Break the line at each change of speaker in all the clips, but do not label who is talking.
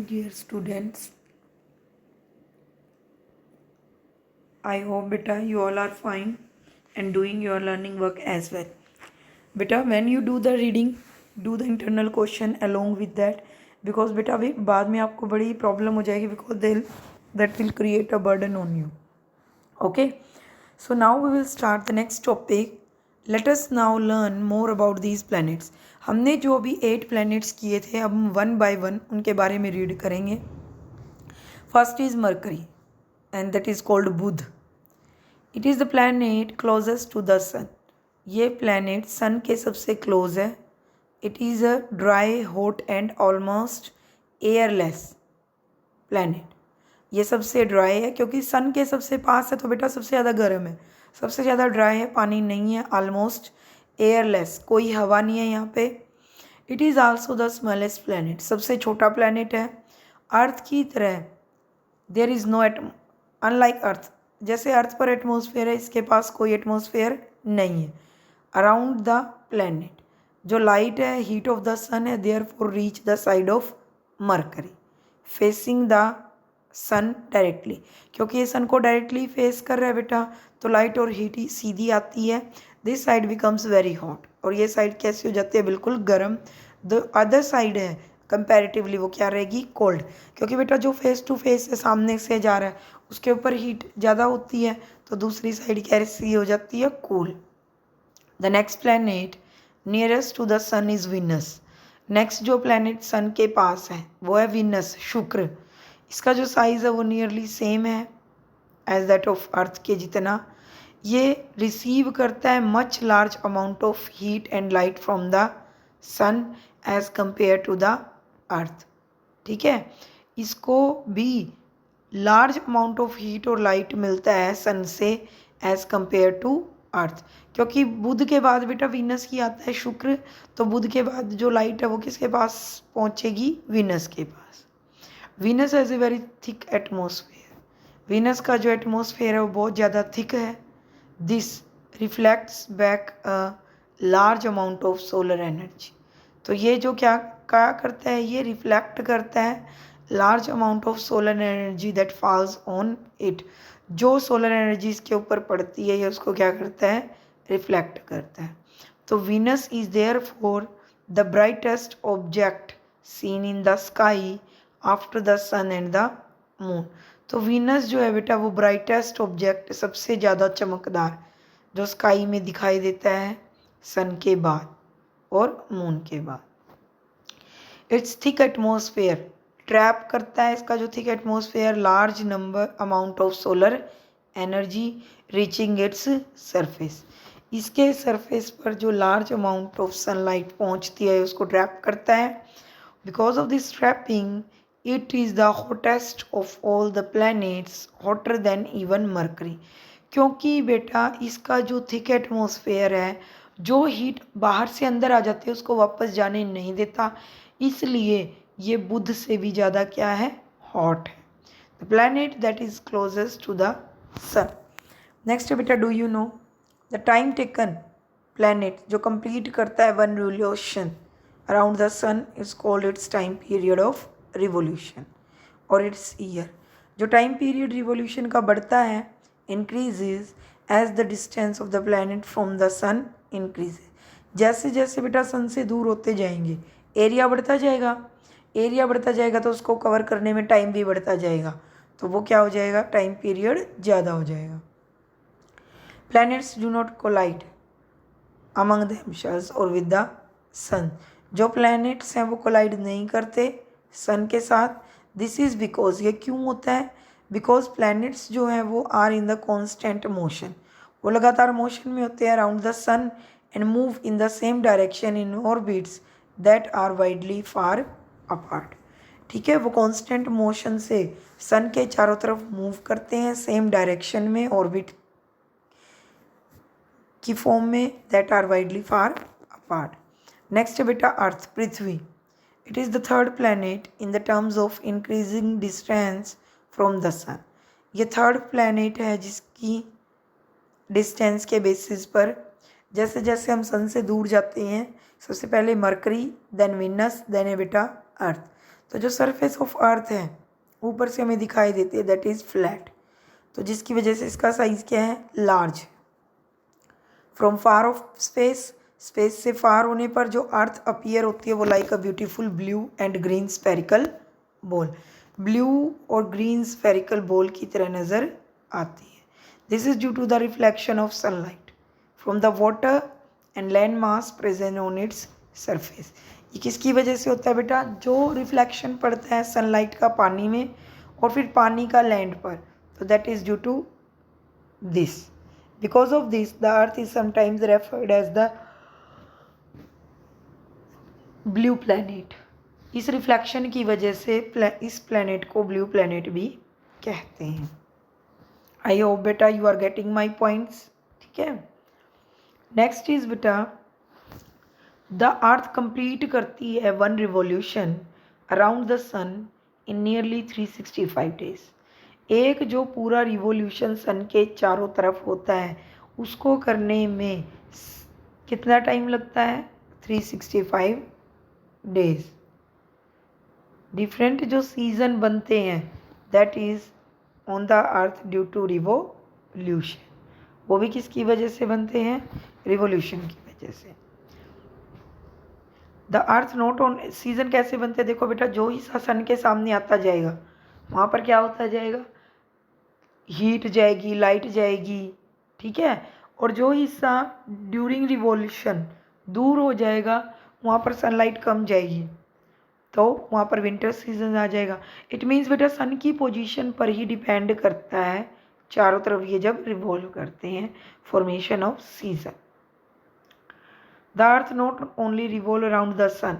Dear students, I hope beta you all are fine and doing your learning work as well. Beta, when you do the reading, do the internal question along with that because beta अभी बाद में आपको बड़ी problem हो जाएगी because that will create a burden on you. Okay, so now we will start the next topic. Let us now learn more about these planets. हमने जो अभी 8 planets किए थे अब हम 1 by 1 उनके बारे में रीड करेंगे. First is Mercury and that is called Budh. It is the planet closest to the sun. ये प्लैनेट सन के सबसे क्लोज है. It is a dry hot and almost airless planet. ये सबसे ड्राई है क्योंकि सन के सबसे पास है तो बेटा सबसे ज़्यादा गर्म है. सबसे ज़्यादा ड्राई है, पानी नहीं है, ऑलमोस्ट एयरलेस, कोई हवा नहीं है यहाँ पे. It is also the smallest planet. सबसे छोटा प्लैनेट है. अर्थ की तरह देयर इज़ नो अनलाइक अर्थ, जैसे अर्थ पर एटमॉस्फेयर है इसके पास कोई एटमॉस्फेयर नहीं है. अराउंड द प्लैनेट जो लाइट है, हीट ऑफ द सन है, therefore reach the side of Mercury facing the sun directly. क्योंकि ये सन को डायरेक्टली फेस कर रहा है बेटा तो लाइट और हीट ही सीधी आती है. This side becomes very hot और ये साइड कैसी हो जाती है, बिल्कुल गर्म. द अदर साइड है कंपैरेटिवली वो क्या रहेगी, कोल्ड. क्योंकि बेटा जो फेस टू फेस है सामने से जा रहा है उसके ऊपर हीट ज़्यादा होती है तो दूसरी साइड कैसी हो जाती है, cool. The next planet nearest to the sun is Venus. Next जो प्लैनेट सन के पास है वो है विनस, शुक्र. इसका जो साइज़ है वो नियरली सेम है एज दैट ऑफ अर्थ के जितना. ये रिसीव करता है much large amount of heat and light from the sun as compare to the Earth. ठीक है, इसको भी लार्ज अमाउंट ऑफ हीट और लाइट मिलता है सन से एज कंपेयर टू अर्थ. क्योंकि बुध के बाद बेटा विनस ही आता है, शुक्र. तो बुध के बाद जो लाइट है वो किसके पास पहुंचेगी, विनस के पास. Venus has a very thick atmosphere. Venus का जो एटमॉस्फेयर है वो बहुत ज़्यादा थिक है. This reflects back a large amount of solar energy. तो ये जो क्या करता है, ये रिफ्लेक्ट करता है large amount of solar energy that falls on it. जो सोलर एनर्जी इसके ऊपर पड़ती है ये उसको क्या करता है, रिफ्लेक्ट करता है. तो Venus is therefore the brightest object seen in the sky after the sun and the moon. तो वीनस जो है बेटा वो ब्राइटेस्ट ऑब्जेक्ट, सबसे ज़्यादा चमकदार जो स्काई में दिखाई देता है सन के बाद और मून के बाद. इट्स थिक एटमॉस्फेयर ट्रैप करता है, इसका जो thick atmosphere large number amount of solar energy reaching its surface. इसके सरफेस पर जो लार्ज अमाउंट ऑफ सनलाइट पहुंचती है उसको ट्रैप करता है. Because of this trapping it is the hottest of all the planets, hotter then even mercury. क्योंकि बेटा इसका जो थिक एटमॉस्फेयर है, जो हीट बाहर से अंदर आ जाती है उसको वापस जाने नहीं देता, इसलिए ये बुध से भी ज़्यादा क्या है, हॉट है. The planet that is closest to the sun. Next बेटा, do you know the time taken planet जो कंप्लीट करता है one revolution around the sun is called its time period of revolution और इट्स ईयर. जो time period revolution का बढ़ता है increases as the distance of the planet from the sun increases. जैसे जैसे बेटा सन से दूर होते जाएंगे एरिया बढ़ता जाएगा. एरिया बढ़ता जाएगा तो उसको कवर करने में टाइम भी बढ़ता जाएगा, तो वो क्या हो जाएगा, टाइम पीरियड ज़्यादा हो जाएगा. Planets do not collide among themselves और विद द सन. जो प्लैनेट्स हैं वो कोलाइड नहीं करते सन के साथ. दिस इज़ बिकॉज, ये क्यों होता है, बिकॉज प्लैनेट्स जो हैं वो are in the constant motion. वो लगातार मोशन में होते हैं around the sun and move in the same direction in orbits that are widely far apart. ठीक है, वो कांस्टेंट मोशन से सन के चारों तरफ मूव करते हैं सेम डायरेक्शन में ऑर्बिट की फॉर्म में, that are widely far apart. Next है बेटा अर्थ, पृथ्वी. It is the third planet in the terms of increasing distance from the sun. ये थर्ड प्लैनेट है जिसकी डिस्टेंस के बेसिस पर जैसे जैसे हम सन से दूर जाते हैं, सबसे पहले मरकरी, देन विनस, देन है बेटा अर्थ. तो जो सरफेस ऑफ अर्थ है ऊपर से हमें दिखाई देती है दैट इज़ फ्लैट, तो जिसकी वजह से इसका साइज़ क्या है, large. From far of space, space से फार होने पर जो अर्थ अपीयर होती है वो like a beautiful blue and green spherical ball, blue और ग्रीन स्फेरिकल बॉल की तरह नज़र आती है। This is due to the reflection of sunlight from the water and land mass present on its surface. ये किसकी वजह से होता है बेटा, जो रिफ्लेक्शन पड़ता है सनलाइट का पानी में और फिर पानी का लैंड पर, तो that is due to this. Because of this, the earth is sometimes referred as the blue planet. इस रिफ्लेक्शन की वजह से इस प्लैनेट को ब्लू प्लैनेट भी कहते हैं। आई होप बेटा you are getting my points, ठीक है। नेक्स्ट इज बेटा, द अर्थ कंप्लीट करती है one revolution around the sun in nearly 365 days. एक जो पूरा रिवॉल्यूशन सन के चारों तरफ होता है उसको करने में कितना टाइम लगता है, 365 डेज। डिफरेंट जो सीजन बनते हैं that is on the Earth due to revolution, वो भी किसकी वजह से बनते हैं, रिवॉल्यूशन की वजह से। The earth not on, season कैसे बनते हैं, देखो बेटा जो हिस्सा सन के सामने आता जाएगा वहाँ पर क्या होता जाएगा, हीट जाएगी, लाइट जाएगी, ठीक है। और जो हिस्सा ड्यूरिंग रिवॉल्यूशन दूर हो जाएगा वहाँ पर सनलाइट कम जाएगी, तो वहाँ पर विंटर सीजन आ जाएगा। इट मीन्स बेटा सन की पोजीशन पर ही डिपेंड करता है चारों तरफ ये जब रिवॉल्व करते हैं, formation of season. The earth not only revolve around the sun,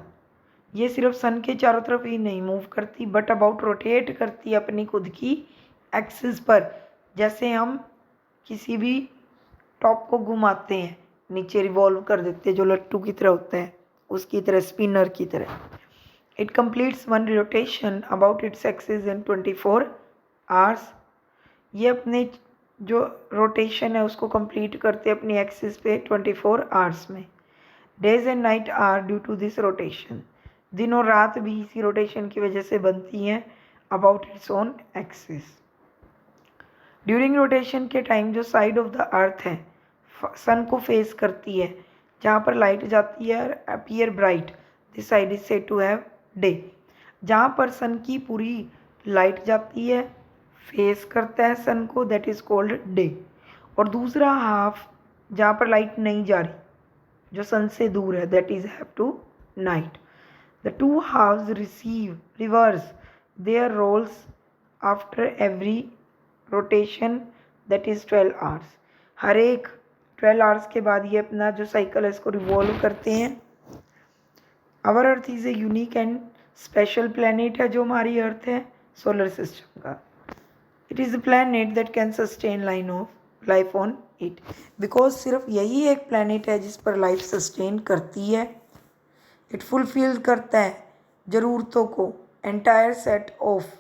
ये सिर्फ सन के चारों तरफ ही नहीं मूव करती बट अबाउट रोटेट करती है अपनी खुद की एक्सिस पर। जैसे हम किसी भी टॉप को घुमाते हैं, नीचे रिवॉल्व कर देते हैं, जो लट्टू की तरह होता है उसकी तरह, स्पिनर की तरह। It completes one rotation about its axis in 24 hours. ये अपने जो रोटेशन है उसको कंप्लीट करते हैं अपनी एक्सिस पे 24 आवर्स में। Days and night are due to this rotation, दिन और रात भी इसी रोटेशन की वजह से बनती हैं about its own axis. During rotation के टाइम जो साइड ऑफ द अर्थ है सन को फेस करती है, जहाँ पर लाइट जाती है appear bright, this side is said to have day. जहाँ पर सन की पूरी लाइट जाती है, फेस करता है सन को, दैट इज कॉल्ड डे। और दूसरा हाफ जहाँ पर लाइट नहीं जा रही, जो सन से दूर है, that is have to night. The two halves reverse their roles after every rotation, that is 12 hours. हर एक 12 आवर्स के बाद ये अपना जो साइकिल है इसको रिवॉल्व करते हैं। Our earth is a unique and special planet है जो हमारी अर्थ है सोलर सिस्टम का। It is a planet that can sustain life on it, because सिर्फ यही एक प्लैनेट है जिस पर लाइफ सस्टेन करती है। इट फुलफिल करता है ज़रूरतों को, entire set of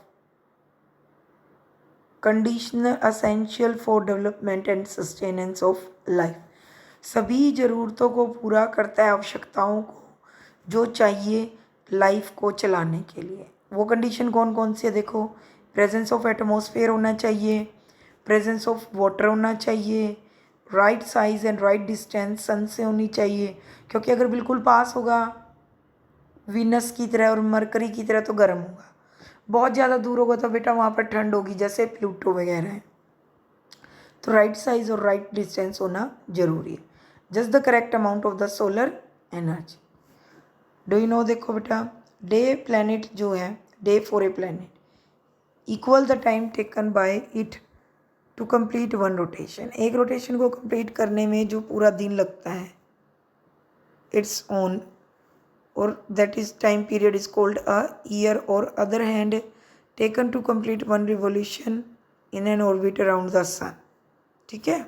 conditional essential for development and sustenance of life. सभी ज़रूरतों को पूरा करता है, आवश्यकताओं को जो चाहिए लाइफ को चलाने के लिए। वो कंडीशन कौन कौन सी है, देखो, प्रेजेंस ऑफ एटमॉस्फेयर होना चाहिए, प्रेजेंस ऑफ वाटर होना चाहिए, right size and right distance sun से होनी चाहिए, क्योंकि अगर बिल्कुल पास होगा वीनस की तरह और मरकरी की तरह तो गर्म होगा, बहुत ज़्यादा दूर होगा तो बेटा वहाँ पर ठंड होगी, जैसे प्लूटो वगैरह है। तो राइट साइज और राइट डिस्टेंस होना जरूरी है। Just the correct amount of the solar energy. Do you know, देखो बेटा डे प्लैनेट जो है, day for a planet equal the time taken by it to complete one rotation. एक rotation को कंप्लीट करने में जो पूरा दिन लगता है it's on, or that is time period is called a year, or other hand taken to complete one revolution in an orbit around the sun, ठीक है।